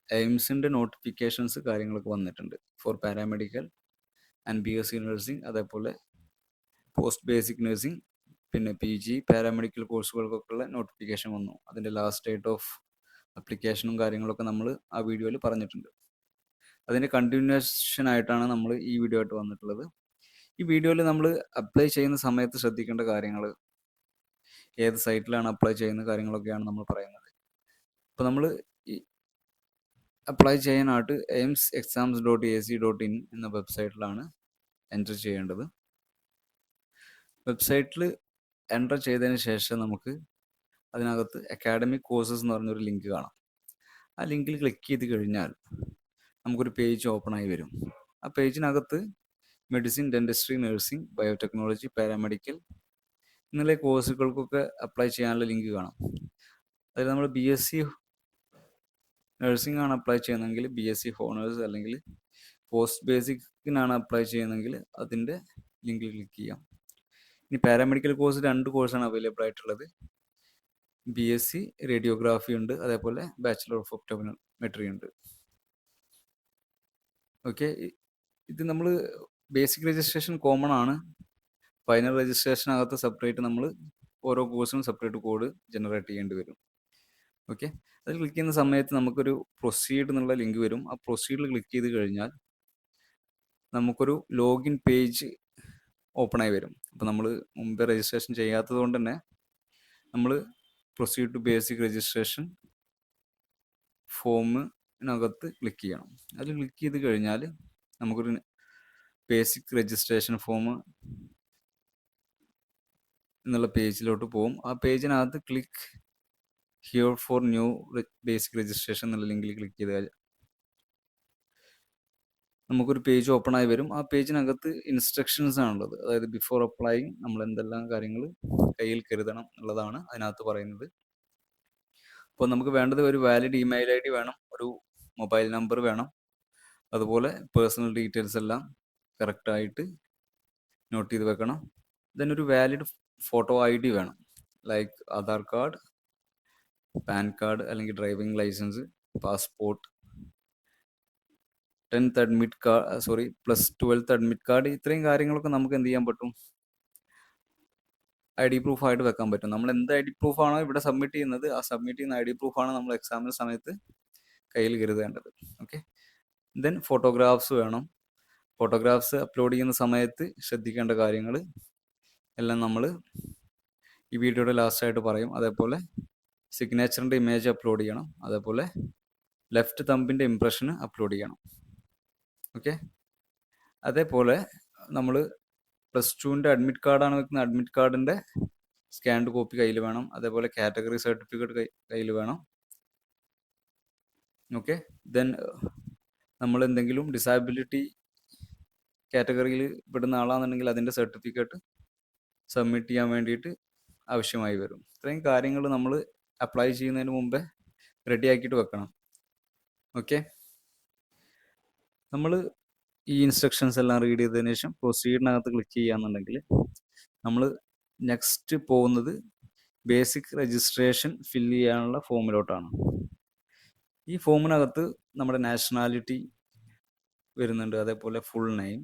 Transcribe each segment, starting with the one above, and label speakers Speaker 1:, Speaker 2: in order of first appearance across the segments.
Speaker 1: എയിംസിൻ്റെ notifications കാര്യങ്ങളൊക്കെ വന്നിട്ടുണ്ട് for paramedical and BSc nursing, അതേപോലെ പോസ്റ്റ് ബേസിക് നഴ്സിംഗ്, പിന്നെ PG പാരാമെഡിക്കൽ കോഴ്സുകൾക്കൊക്കെയുള്ള നോട്ടിഫിക്കേഷൻ വന്നു. അതിൻ്റെ ലാസ്റ്റ് ഡേറ്റ് ഓഫ് അപ്ലിക്കേഷനും കാര്യങ്ങളൊക്കെ നമ്മൾ ആ വീഡിയോയിൽ പറഞ്ഞിട്ടുണ്ട്. അതിൻ്റെ കണ്ടിന്യൂഷൻ ആയിട്ടാണ് നമ്മൾ ഈ വീഡിയോ ആയിട്ട് വന്നിട്ടുള്ളത്. ഈ വീഡിയോയിൽ നമ്മൾ അപ്ലൈ ചെയ്യുന്ന സമയത്ത് ശ്രദ്ധിക്കേണ്ട കാര്യങ്ങൾ, ഏത് സൈറ്റിലാണ് അപ്ലൈ ചെയ്യുന്ന കാര്യങ്ങളൊക്കെയാണ് നമ്മൾ പറയുന്നത്. അപ്പോൾ നമ്മൾ ഈ അപ്ലൈ ചെയ്യാനായിട്ട് aimsexams.ac.in എന്ന വെബ്സൈറ്റിലാണ് എൻ്റർ ചെയ്യേണ്ടത്. വെബ്സൈറ്റിൽ എൻ്റർ ചെയ്തതിന് ശേഷം നമുക്ക് അതിനകത്ത് അക്കാഡമിക് കോഴ്സസ് എന്ന് പറഞ്ഞൊരു ലിങ്ക് കാണാം. ആ ലിങ്കിൽ ക്ലിക്ക് ചെയ്ത് കഴിഞ്ഞാൽ നമുക്കൊരു പേജ് ഓപ്പൺ ആയി വരും. ആ പേജിനകത്ത് medicine, dentistry, nursing, biotechnology, paramedical എന്നുള്ള കോഴ്സുകൾക്കൊക്കെ അപ്ലൈ ചെയ്യാനുള്ള ലിങ്ക് കാണാം. അതായത് നമ്മൾ BSc നഴ്സിംഗ് ആണ് അപ്ലൈ ചെയ്യുന്നതെങ്കിൽ BSc ഹോണേഴ്സ്, അല്ലെങ്കിൽ പോസ്റ്റ് ബേസിക്കിനാണ് അപ്ലൈ ചെയ്യുന്നതെങ്കിൽ അതിൻ്റെ ലിങ്കിൽ ക്ലിക്ക് ചെയ്യാം. ഇനി പാരാമെഡിക്കൽ കോഴ്സ് 2 കോഴ്സാണ് അവൈലബിൾ ആയിട്ടുള്ളത്. BSc റേഡിയോഗ്രാഫി ഉണ്ട്, അതേപോലെ ബാച്ചിലർ ഓഫ് ഒപ്റ്റോമെട്രി ഉണ്ട്. ഓക്കെ, ഇത് നമ്മൾ ബേസിക് രജിസ്ട്രേഷൻ കോമൺ ആണ്. ഫൈനൽ രജിസ്ട്രേഷനകത്ത് സെപ്പറേറ്റ് നമ്മൾ ഓരോ കോഴ്സിനും സെപ്പറേറ്റ് കോഡ് ജനറേറ്റ് ചെയ്യേണ്ടി വരും. ഓക്കെ, അതിൽ ക്ലിക്ക് ചെയ്യുന്ന സമയത്ത് നമുക്കൊരു പ്രൊസീഡ് എന്നുള്ള ലിങ്ക് വരും. ആ പ്രൊസീഡിൽ ക്ലിക്ക് ചെയ്ത് കഴിഞ്ഞാൽ നമുക്കൊരു ലോഗിൻ പേജ് ഓപ്പൺ ആയി വരും. അപ്പോൾ നമ്മൾ മുമ്പ് രജിസ്ട്രേഷൻ ചെയ്യാത്തത് കൊണ്ട് തന്നെ നമ്മൾ പ്രൊസീഡ് ടു ബേസിക് രജിസ്ട്രേഷൻ ഫോമിനകത്ത് ക്ലിക്ക് ചെയ്യണം. അതിൽ ക്ലിക്ക് ചെയ്ത് കഴിഞ്ഞാൽ നമുക്കൊരു ബേസിക് രജിസ്ട്രേഷൻ ഫോം എന്നുള്ള പേജിലോട്ട് പോകും. ആ പേജിനകത്ത് click here for new basic registration എന്നുള്ള ലിങ്കിൽ ക്ലിക്ക് ചെയ്താൽ നമുക്കൊരു പേജ് ഓപ്പൺ ആയി വരും. ആ പേജിനകത്ത് ഇൻസ്ട്രക്ഷൻസ് ആണുള്ളത്. അതായത് ബിഫോർ അപ്ലൈയിങ് നമ്മൾ എന്തെല്ലാം കാര്യങ്ങൾ കയ്യിൽ കരുതണം എന്നുള്ളതാണ് അതിനകത്ത് പറയുന്നത്. അപ്പോൾ നമുക്ക് വേണ്ടത് ഒരു വാലിഡ് ഇമെയിൽ ID വേണം, ഒരു മൊബൈൽ നമ്പർ വേണം, അതുപോലെ പേഴ്സണൽ ഡീറ്റെയിൽസ് എല്ലാം കറക്റ്റായിട്ട് നോട്ട് ചെയ്ത് വെക്കണം. ദെൻ ഒരു വാലിഡ് ഫോട്ടോ ID വേണം, like Aadhaar card, PAN card, അല്ലെങ്കിൽ driving licence, passport, 10th admit card, plus 12th admit card. ഇത്രയും കാര്യങ്ങളൊക്കെ നമുക്ക് എന്ത് ചെയ്യാൻ പറ്റും, ID പ്രൂഫായിട്ട് വെക്കാൻ പറ്റും. നമ്മൾ എന്ത് ID പ്രൂഫാണോ ഇവിടെ സബ്മിറ്റ് ചെയ്യുന്നത്, ആ സബ്മിറ്റ് ചെയ്യുന്ന ID പ്രൂഫാണ് നമ്മൾ എക്സാമിന് സമയത്ത് കയ്യിൽ കരുതേണ്ടത്. ഓക്കെ, ദെൻ ഫോട്ടോഗ്രാഫ്സ് വേണം. ഫോട്ടോഗ്രാഫ്സ് അപ്ലോഡ് ചെയ്യുന്ന സമയത്ത് ശ്രദ്ധിക്കേണ്ട കാര്യങ്ങൾ എല്ലാം നമ്മൾ ഈ വീഡിയോയുടെ ലാസ്റ്റായിട്ട് പറയും. അതേപോലെ സിഗ്നേച്ചറിൻ്റെ ഇമേജ് അപ്ലോഡ് ചെയ്യണം, അതേപോലെ ലെഫ്റ്റ് തമ്പിൻ്റെ ഇംപ്രഷന് അപ്ലോഡ് ചെയ്യണം. ഓക്കെ, അതേപോലെ നമ്മൾ +2ൻ്റെ അഡ്മിറ്റ് കാർഡാണ് വെക്കുന്നത്, അഡ്മിറ്റ് കാർഡിൻ്റെ സ്കാൻഡ് കോപ്പി കയ്യിൽ വേണം. അതേപോലെ കാറ്റഗറി സർട്ടിഫിക്കറ്റ് കയ്യിൽ വേണം. ഓക്കെ, ദെൻ നമ്മൾ എന്തെങ്കിലും ഡിസാബിലിറ്റി കാറ്റഗറിയിൽ പെടുന്ന ആളാണെന്നുണ്ടെങ്കിൽ അതിൻ്റെ സർട്ടിഫിക്കറ്റ് സബ്മിറ്റ് ചെയ്യാൻ വേണ്ടിയിട്ട് ആവശ്യമായി വരും. ഇത്രയും കാര്യങ്ങൾ നമ്മൾ അപ്ലൈ ചെയ്യുന്നതിന് മുമ്പേ റെഡി ആക്കിയിട്ട് വെക്കണം. ഓക്കെ, നമ്മൾ ഈ ഇൻസ്ട്രക്ഷൻസ് എല്ലാം റീഡ് ചെയ്തതിന് ശേഷം പ്രൊസീഡിനകത്ത് ക്ലിക്ക് ചെയ്യുകയാണെന്നുണ്ടെങ്കിൽ നമ്മൾ നെക്സ്റ്റ് പോകുന്നത് ബേസിക് രജിസ്ട്രേഷൻ ഫില്ല് ചെയ്യാനുള്ള ഫോമിലോട്ടാണ്. ഈ ഫോമിനകത്ത് നമ്മുടെ നാഷണാലിറ്റി വരുന്നുണ്ട്, അതേപോലെ full name,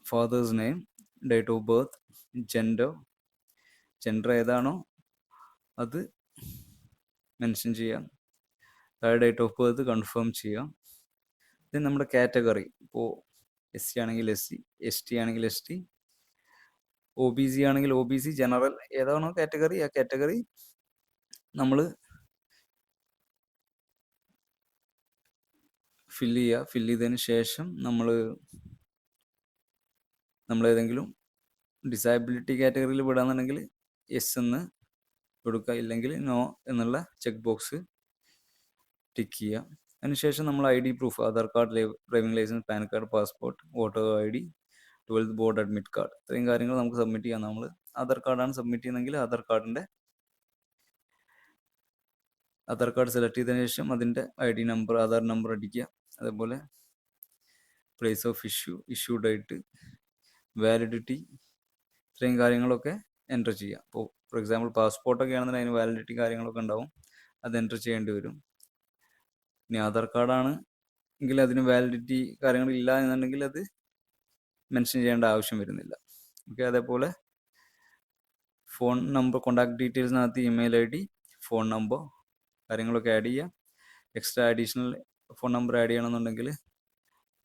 Speaker 1: fathers name, date of birth, gender ഏതാണോ അത് മെൻഷൻ ചെയ്യാം, താഴെ ഡേറ്റ് ഓഫ് ബർത്ത് കൺഫേം ചെയ്യാം. ഇത് നമ്മുടെ കാറ്റഗറി, ഇപ്പോൾ SC ആണെങ്കിൽ SC, ST ആണെങ്കിൽ ST, OBC ആണെങ്കിൽ OBC, ജനറൽ ഏതാണോ കാറ്റഗറി ആ കാറ്റഗറി നമ്മൾ ഫില്ല് ചെയ്യുക. ഫില്ല് ചെയ്തതിന് ശേഷം നമ്മൾ ഏതെങ്കിലും ഡിസബിലിറ്റി കാറ്റഗറിയിൽ വിടാന്നുണ്ടെങ്കിൽ യെസ് എന്ന് കൊടുക്കുക, ഇല്ലെങ്കിൽ നോ എന്നുള്ള ചെക്ക് ബോക്സ് ടിക്ക് ചെയ്യുക. അതിനുശേഷം നമ്മൾ ID proof, Aadhaar card, driving licence, PAN card, passport, voter ID, 12th board admit card, ഇത്രയും കാര്യങ്ങൾ നമുക്ക് സബ്മിറ്റ് ചെയ്യാം. നമ്മൾ ആധാർ കാർഡാണ് സബ്മിറ്റ് ചെയ്യുന്നതെങ്കിൽ ആധാർ കാർഡ് സെലക്ട് ചെയ്തതിന് ശേഷം അതിൻ്റെ ID നമ്പർ, ആധാർ നമ്പർ അടിക്കുക. അതേപോലെ place of issue date, validity, ഇത്രയും കാര്യങ്ങളൊക്കെ എൻ്റർ ചെയ്യുക. അപ്പോൾ ഫോർ എക്സാമ്പിൾ പാസ്പോർട്ടൊക്കെ ആണെന്നുണ്ടെങ്കിൽ അതിന് വാലിഡിറ്റി കാര്യങ്ങളൊക്കെ ഉണ്ടാവും. അത് എൻ്റർ ചെയ്യേണ്ടി വരും. ഇനി ആധാർ കാർഡാണ് എങ്കിൽ അതിന് വാലിഡിറ്റി കാര്യങ്ങളില്ല എന്നുണ്ടെങ്കിൽ അത് മെൻഷൻ ചെയ്യേണ്ട ആവശ്യം വരുന്നില്ല. ഓക്കെ, അതേപോലെ ഫോൺ നമ്പർ, കോൺടാക്ട് ഡീറ്റെയിൽസിനകത്ത് email I D, phone number കാര്യങ്ങളൊക്കെ ആഡ് ചെയ്യുക. Extra additional phone number add ചെയ്യണമെന്നുണ്ടെങ്കിൽ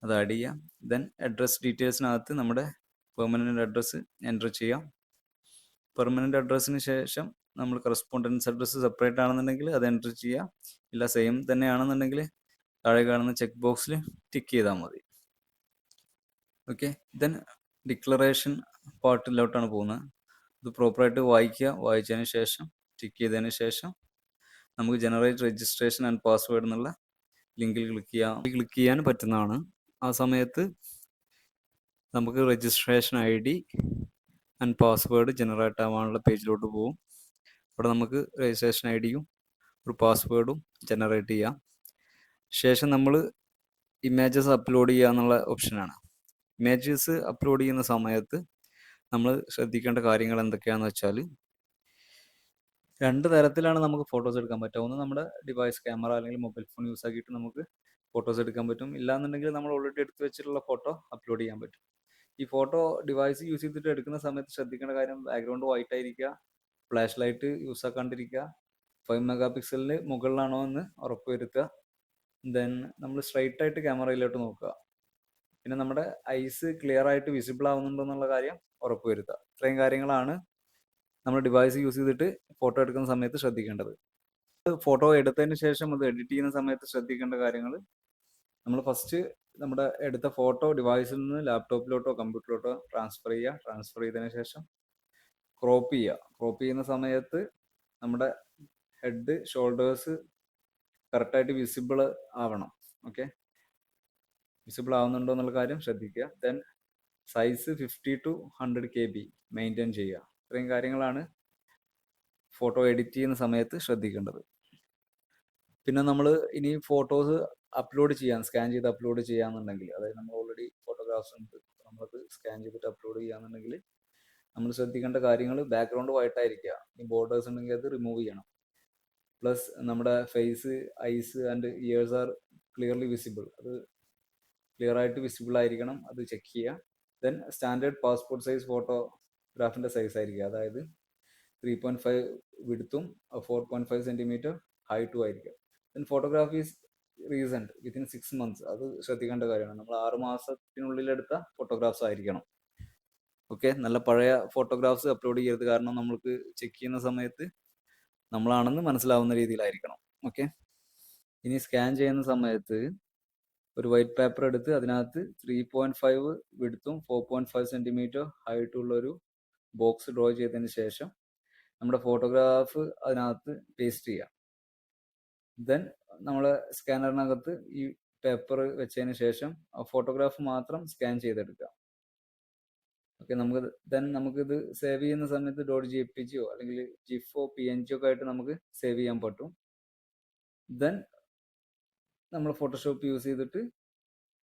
Speaker 1: അത് ആഡ് ചെയ്യാം. ദെൻ അഡ്രസ് ഡീറ്റെയിൽസിനകത്ത് നമ്മുടെ പെർമനൻറ്റ് അഡ്രസ്സ് എൻ്റർ ചെയ്യാം. പെർമനൻറ്റ് അഡ്രസ്സിന് ശേഷം നമ്മൾ കറസ്പോണ്ടൻസ് അഡ്രസ്സ് സെപ്പറേറ്റ് ആണെന്നുണ്ടെങ്കിൽ അത് എൻ്റർ ചെയ്യാം. ഇല്ല സെയിം തന്നെയാണെന്നുണ്ടെങ്കിൽ താഴെ കാണുന്ന ചെക്ക് ബോക്സിൽ ടിക്ക് ചെയ്താൽ മതി. ഓക്കെ, ദെൻ ഡിക്ലറേഷൻ പാർട്ടിലോട്ടാണ് പോകുന്നത്. ഇത് പ്രോപ്പറായിട്ട് വായിക്കുക. വായിച്ചതിന് ശേഷം ടിക്ക് ചെയ്തതിന് ശേഷം നമുക്ക് ജനറേറ്റ് രജിസ്ട്രേഷൻ ആൻഡ് പാസ്വേഡ് എന്നുള്ള ലിങ്കിൽ ക്ലിക്ക് ചെയ്യാൻ പറ്റുന്നതാണ്. ആ സമയത്ത് നമുക്ക് registration I D and password generate ആവാനുള്ള പേജിലോട്ട് പോകും. അവിടെ നമുക്ക് രജിസ്ട്രേഷൻ ഐ ഡിയും ഒരു പാസ്വേഡും ജനറേറ്റ് ചെയ്യാം. ശേഷം നമ്മൾ ഇമേജസ് അപ്ലോഡ് ചെയ്യുക എന്നുള്ള ഓപ്ഷനാണ്. ഇമേജസ് അപ്ലോഡ് ചെയ്യുന്ന സമയത്ത് നമ്മൾ ശ്രദ്ധിക്കേണ്ട കാര്യങ്ങൾ എന്തൊക്കെയാണെന്ന് വെച്ചാൽ, രണ്ട് തരത്തിലാണ് നമുക്ക് ഫോട്ടോസ് എടുക്കാൻ പറ്റുക. ഒന്ന് നമ്മുടെ ഡിവൈസ് ക്യാമറ അല്ലെങ്കിൽ മൊബൈൽ ഫോൺ യൂസ് ആക്കിയിട്ട് നമുക്ക് ഫോട്ടോസ് എടുക്കാൻ പറ്റും. ഇല്ലാന്നുണ്ടെങ്കിൽ നമ്മൾ ഓൾറെഡി എടുത്തു വെച്ചിട്ടുള്ള ഫോട്ടോ അപ്ലോഡ് ചെയ്യാൻ പറ്റും. ഈ ഫോട്ടോ ഡിവൈസ് യൂസ് ചെയ്തിട്ട് എടുക്കുന്ന സമയത്ത് ശ്രദ്ധിക്കേണ്ട കാര്യം, ബാക്ക്ഗ്രൗണ്ട് വൈറ്റ് ആയിരിക്കുക, ഫ്ലാഷ് ലൈറ്റ് യൂസ് ആക്കാണ്ടിരിക്കുക, 5 മെഗാ പിക്സലിന് മുകളിലാണോ എന്ന് ഉറപ്പ് വരുത്തുക. ദെൻ നമ്മൾ സ്ട്രൈറ്റ് ആയിട്ട് ക്യാമറയിലോട്ട് നോക്കുക. പിന്നെ നമ്മുടെ ഐസ് ക്ലിയർ ആയിട്ട് വിസിബിൾ ആവുന്നുണ്ടോ എന്നുള്ള കാര്യം ഉറപ്പ് വരുത്തുക. ഇത്രയും കാര്യങ്ങളാണ് നമ്മൾ ഡിവൈസ് യൂസ് ചെയ്തിട്ട് ഫോട്ടോ എടുക്കുന്ന സമയത്ത് ശ്രദ്ധിക്കേണ്ടത്. ഫോട്ടോ എടുത്തതിന് ശേഷം അത് എഡിറ്റ് ചെയ്യുന്ന സമയത്ത് ശ്രദ്ധിക്കേണ്ട കാര്യങ്ങൾ, നമ്മൾ ഫസ്റ്റ് നമ്മുടെ എടുത്ത ഫോട്ടോ ഡിവൈസിൽ നിന്ന് ലാപ്ടോപ്പിലോട്ടോ കമ്പ്യൂട്ടറിലോട്ടോ ട്രാൻസ്ഫർ ചെയ്യുക. ട്രാൻസ്ഫർ ചെയ്തതിന് ശേഷം ക്രോപ്പ് ചെയ്യുക. ക്രോപ്പ് ചെയ്യുന്ന സമയത്ത് നമ്മുടെ ഹെഡ്, ഷോൾഡേഴ്സ് കറക്റ്റായിട്ട് വിസിബിൾ ആവണം. ഓക്കെ, വിസിബിൾ ആവുന്നുണ്ടോ എന്നുള്ള കാര്യം ശ്രദ്ധിക്കുക. Then size 50 to 100 KB maintain ചെയ്യുക. ഇത്രയും കാര്യങ്ങളാണ് ഫോട്ടോ എഡിറ്റ് ചെയ്യുന്ന സമയത്ത് ശ്രദ്ധിക്കേണ്ടത്. പിന്നെ നമ്മൾ ഇനി ഫോട്ടോസ് അപ്ലോഡ് ചെയ്യാൻ, സ്കാൻ ചെയ്ത് അപ്ലോഡ് ചെയ്യാന്നുണ്ടെങ്കിൽ, അതായത് നമ്മൾ ഓൾറെഡി ഫോട്ടോഗ്രാഫ്സ് ഉണ്ട്, നമ്മളത് സ്കാൻ ചെയ്തിട്ട് അപ്ലോഡ് ചെയ്യാന്നുണ്ടെങ്കിൽ നമ്മൾ ശ്രദ്ധിക്കേണ്ട കാര്യങ്ങൾ, ബാക്ക്ഗ്രൗണ്ട് വൈറ്റ് ആയിരിക്കുക. ഈ ബോർഡേഴ്സ് ഉണ്ടെങ്കിൽ അത് റിമൂവ് ചെയ്യണം. പ്ലസ് നമ്മുടെ face, eyes and ears are clearly visible, അത് ക്ലിയർ ആയിട്ട് വിസിബിൾ ആയിരിക്കണം, അത് ചെക്ക് ചെയ്യുക. ദെൻ സ്റ്റാൻഡേർഡ് പാസ്പോർട്ട് സൈസ് ഫോട്ടോഗ്രാഫിൻ്റെ സൈസ് ആയിരിക്കുക, അതായത് 3.5 വിഡ്ത്തും 4.5 സെൻറ്റിമീറ്റർ ഹൈറ്റും ആയിരിക്കും. Then photography is recent within 6 months, അത് ശ്രദ്ധിക്കേണ്ട കാര്യമാണ്. നമ്മൾ 6 മാസത്തിനുള്ളിൽ എടുത്ത ഫോട്ടോഗ്രാഫ്സ് ആയിരിക്കണം. ഓക്കെ, നല്ല പഴയ ഫോട്ടോഗ്രാഫ്സ് അപ്ലോഡ് ചെയ്യരുത്, കാരണം നമ്മൾക്ക് ചെക്ക് ചെയ്യുന്ന സമയത്ത് നമ്മളാണെന്ന് മനസ്സിലാവുന്ന രീതിയിലായിരിക്കണം. ഓക്കെ, ഇനി സ്കാൻ ചെയ്യുന്ന സമയത്ത് ഒരു വൈറ്റ് പേപ്പർ എടുത്ത് അതിനകത്ത് 3.5 വിഡ്ത്തും 4.5 സെൻറ്റിമീറ്റർ ഹൈറ്റുള്ള ഒരു ബോക്സ് ഡ്രോ ചെയ്തതിന് ശേഷം നമ്മുടെ ഫോട്ടോഗ്രാഫ് അതിനകത്ത് പേസ്റ്റ് ചെയ്യാം. ദെൻ നമ്മളെ സ്കാനറിനകത്ത് ഈ പേപ്പർ വെച്ചതിന് ശേഷം ആ ഫോട്ടോഗ്രാഫ് മാത്രം സ്കാൻ ചെയ്തെടുക്കാം. ഓക്കെ, നമുക്കിത് സേവ് ചെയ്യുന്ന സമയത്ത് .jpg അല്ലെങ്കിൽ ജിഫോ PNG ഒക്കെ ആയിട്ട് നമുക്ക് സേവ് ചെയ്യാൻ പറ്റും. ദെൻ നമ്മൾ ഫോട്ടോഷോപ്പ് യൂസ് ചെയ്തിട്ട്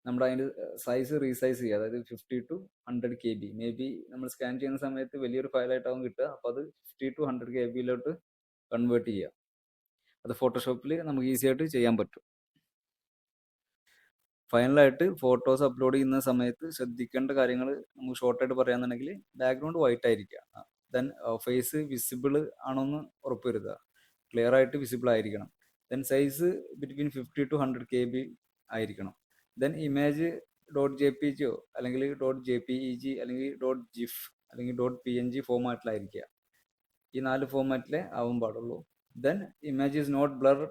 Speaker 1: നമ്മുടെ അതിൻ്റെ സൈസ് റീസൈസ് ചെയ്യുക, അതായത് 50 to 100 KB. മേ ബി നമ്മൾ സ്കാൻ ചെയ്യുന്ന സമയത്ത് വലിയൊരു ഫയലായിട്ടാവും കിട്ടുക, അപ്പോൾ അത് 50 to 100 KB കൺവേർട്ട് ചെയ്യുക. അത് ഫോട്ടോഷോപ്പിൽ നമുക്ക് ഈസി ആയിട്ട് ചെയ്യാൻ പറ്റും. ഫൈനലായിട്ട് ഫോട്ടോസ് അപ്ലോഡ് ചെയ്യുന്ന സമയത്ത് ശ്രദ്ധിക്കേണ്ട കാര്യങ്ങൾ നമുക്ക് ഷോർട്ടായിട്ട് പറയാന്നുണ്ടെങ്കിൽ, ബാക്ക്ഗ്രൗണ്ട് വൈറ്റ് ആയിരിക്കുക. ദെൻ ഫേസ് വിസിബിൾ ആണോന്ന് ഉറപ്പ് വരുത്തുക, ക്ലിയർ ആയിട്ട് വിസിബിൾ ആയിരിക്കണം. Then size between 50 to 100 KB ആയിരിക്കണം. ദെൻ ഇമേജ് .jpg അല്ലെങ്കിൽ .jpeg അല്ലെങ്കിൽ .gif അല്ലെങ്കിൽ .png ഫോമാറ്റിലായിരിക്കുക. ഈ 4 ഫോമാറ്റിലേ ആവാൻ പാടുള്ളൂ. Then image is not blurred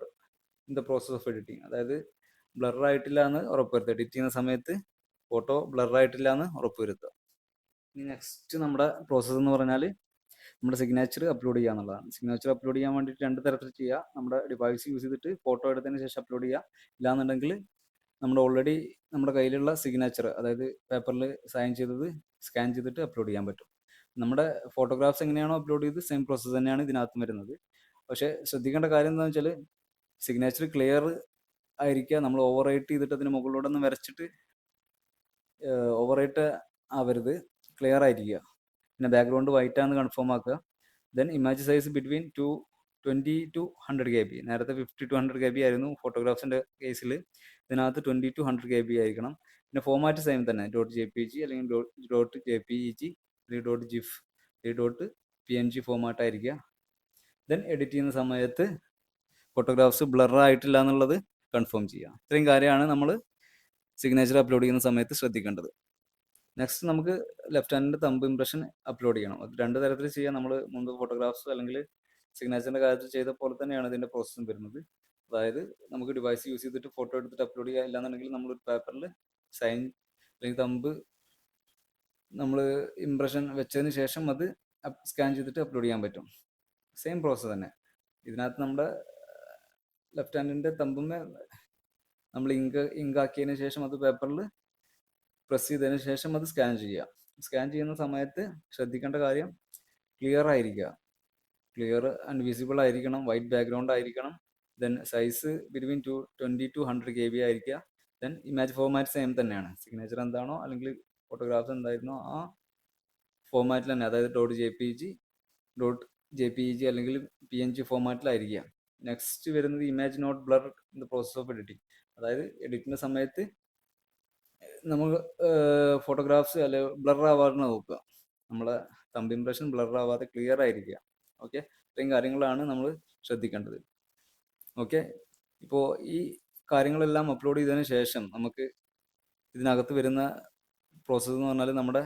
Speaker 1: in the process of editing, അതായത് ബ്ലർ ആയിട്ടില്ല എന്ന് ഉറപ്പുവരുത്തുക. എഡിറ്റ് ചെയ്യുന്ന സമയത്ത് ഫോട്ടോ ബ്ലർ ആയിട്ടില്ല എന്ന് ഉറപ്പുവരുത്തുക. ഇനി നെക്സ്റ്റ് നമ്മുടെ പ്രോസസ്സ് എന്ന് പറഞ്ഞാൽ നമ്മുടെ സിഗ്നേച്ചർ അപ്ലോഡ് ചെയ്യുക എന്നുള്ളതാണ്. സിഗ്നേച്ചർ അപ്ലോഡ് ചെയ്യാൻ വേണ്ടിയിട്ട് 2 തരത്തിൽ ചെയ്യുക. നമ്മുടെ ഡിവൈസ് യൂസ് ചെയ്തിട്ട് ഫോട്ടോ എടുത്തതിന് ശേഷം അപ്ലോഡ് ചെയ്യുക. ഇല്ലാന്നുണ്ടെങ്കിൽ നമ്മുടെ കയ്യിലുള്ള സിഗ്നേച്ചർ, അതായത് പേപ്പറിൽ സൈൻ ചെയ്തത് സ്കാൻ ചെയ്തിട്ട് അപ്ലോഡ് ചെയ്യാൻ പറ്റും. നമ്മുടെ ഫോട്ടോഗ്രാഫ്സ് എങ്ങനെയാണോ അപ്ലോഡ് ചെയ്ത് സെയിം പ്രോസസ്സ് തന്നെയാണ് ഇതിനകത്തും വരുന്നത്. പക്ഷേ ശ്രദ്ധിക്കേണ്ട കാര്യം എന്താണെന്ന് വെച്ചാൽ, സിഗ്നേച്ചർ ക്ലിയർ ആയിരിക്കുക. നമ്മൾ ഓവർ റൈറ്റ് ചെയ്തിട്ട് അതിന് മുകളിലൂടെ ഒന്ന് വരച്ചിട്ട് ഓവർ റൈറ്റ് ആവരുത്, ക്ലിയർ ആയിരിക്കുക. പിന്നെ ബാക്ക്ഗ്രൗണ്ട് വൈറ്റ് ആണെന്ന് കൺഫേം ആക്കുക. Then image size between 2 20 to 100 KB. നേരത്തെ 50 to 100 KB ആയിരുന്നു ഫോട്ടോഗ്രാഫ്സിൻ്റെ കേസിൽ. ഇതിനകത്ത് 20 to 100 KB ആയിരിക്കണം. പിന്നെ ഫോമാറ്റ് സെയിം തന്നെ, .jpg അല്ലെങ്കിൽ .jpeg അല്ലെങ്കിൽ .gif അല്ലെങ്കിൽ .png ഫോമാറ്റ് ആയിരിക്കുക. ദെൻ എഡിറ്റ് ചെയ്യുന്ന സമയത്ത് ഫോട്ടോഗ്രാഫ്സ് ബ്ലർ ആയിട്ടില്ല എന്നുള്ളത് കൺഫേം ചെയ്യുക. ഇത്രയും കാര്യമാണ് നമ്മൾ സിഗ്നേച്ചർ അപ്ലോഡ് ചെയ്യുന്ന സമയത്ത് ശ്രദ്ധിക്കേണ്ടത്. നെക്സ്റ്റ് നമുക്ക് ലെഫ്റ്റ് ഹാൻഡിൻ്റെ തമ്പ് ഇംപ്രഷൻ അപ്ലോഡ് ചെയ്യണം. അത് രണ്ട് തരത്തിൽ ചെയ്യാം. നമ്മൾ മുമ്പ് ഫോട്ടോഗ്രാഫ്സ് അല്ലെങ്കിൽ സിഗ്നേച്ചറിൻ്റെ കാര്യത്തിൽ ചെയ്ത പോലെ തന്നെയാണ് ഇതിൻ്റെ പ്രോസസ്സും വരുന്നത്. അതായത് നമുക്ക് ഡിവൈസ് യൂസ് ചെയ്തിട്ട് ഫോട്ടോ എടുത്തിട്ട് അപ്ലോഡ് ചെയ്യുക, ഇല്ലാന്നുണ്ടെങ്കിൽ നമ്മളൊരു പേപ്പറിൽ സൈൻ അല്ലെങ്കിൽ തമ്പ് നമ്മൾ ഇംപ്രഷൻ വെച്ചതിന് ശേഷം അത് സ്കാൻ ചെയ്തിട്ട് അപ്ലോഡ് ചെയ്യാൻ പറ്റും. സെയിം പ്രോസസ്സ് തന്നെ. ഇതിനകത്ത് നമ്മുടെ ലെഫ്റ്റ് ഹാൻഡിൻ്റെ തമ്പുമ്മേ നമ്മൾ ഇങ്ക് ആക്കിയതിന് ശേഷം അത് പേപ്പറിൽ പ്രസ് ചെയ്തതിന് ശേഷം അത് സ്കാൻ ചെയ്യുക. സ്കാൻ ചെയ്യുന്ന സമയത്ത് ശ്രദ്ധിക്കേണ്ട കാര്യം ക്ലിയർ ആയിരിക്കുക, ക്ലിയർ ആൻഡ് വിസിബിൾ ആയിരിക്കണം, വൈറ്റ് ബാക്ക്ഗ്രൗണ്ട് ആയിരിക്കണം. Then size between 20 to 100 KB ആയിരിക്കുക. ദെൻ ഇമേജ് ഫോമാറ്റ് സെയിം തന്നെയാണ്. സിഗ്നേച്ചർ എന്താണോ അല്ലെങ്കിൽ ഫോട്ടോഗ്രാഫ്സ് എന്തായിരുന്നോ ആ ഫോമാറ്റിൽ തന്നെ, അതായത് .jpeg അല്ലെങ്കിൽ PNG ഫോമാറ്റിലായിരിക്കുക. നെക്സ്റ്റ് വരുന്നത് image not blur in the process of editing. അതായത് എഡിറ്റിൻ്റെ സമയത്ത് നമ്മൾ ഫോട്ടോഗ്രാഫ്സ് അല്ലെ ബ്ലർ ആവാതെ നോക്കുക. നമ്മളെ തമ്പ് ഇംപ്രഷൻ ബ്ലർ ആവാതെ ക്ലിയർ ആയിരിക്കുക. ഓക്കെ, ഇത്രയും കാര്യങ്ങളാണ് നമ്മൾ ശ്രദ്ധിക്കേണ്ടത്. ഓക്കെ, ഇപ്പോൾ ഈ കാര്യങ്ങളെല്ലാം അപ്ലോഡ് ചെയ്തതിന് ശേഷം നമുക്ക് ഇതിനകത്ത് വരുന്ന പ്രോസസ്സ് എന്ന് പറഞ്ഞാൽ നമ്മുടെ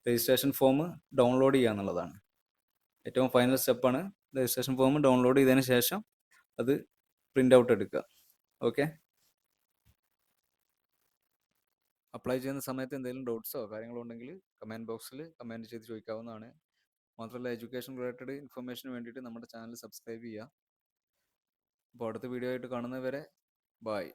Speaker 1: രജിസ്ട്രേഷൻ ഫോം ഡൗൺലോഡ് ചെയ്യുക എന്നുള്ളതാണ്. ഏറ്റവും ഫൈനൽ സ്റ്റെപ്പാണ്. രജിസ്ട്രേഷൻ ഫോം ഡൗൺലോഡ് ചെയ്തതിന് ശേഷം അത് പ്രിൻ്റ് ഔട്ട് എടുക്കുക. ഓക്കെ, അപ്ലൈ ചെയ്യുന്ന സമയത്ത് എന്തെങ്കിലും ഡൗട്ട്സോ കാര്യങ്ങളോ ഉണ്ടെങ്കിൽ കമൻറ്റ് ബോക്സിൽ കമൻറ്റ് ചെയ്ത് ചോദിക്കാവുന്നതാണ്. മാത്രമല്ല എഡ്യൂക്കേഷൻ റിലേറ്റഡ് ഇൻഫർമേഷന് വേണ്ടിയിട്ട് നമ്മുടെ ചാനൽ സബ്സ്ക്രൈബ് ചെയ്യുക. അപ്പോൾ അടുത്ത വീഡിയോ ആയിട്ട് കാണുന്നവരെ ബൈ.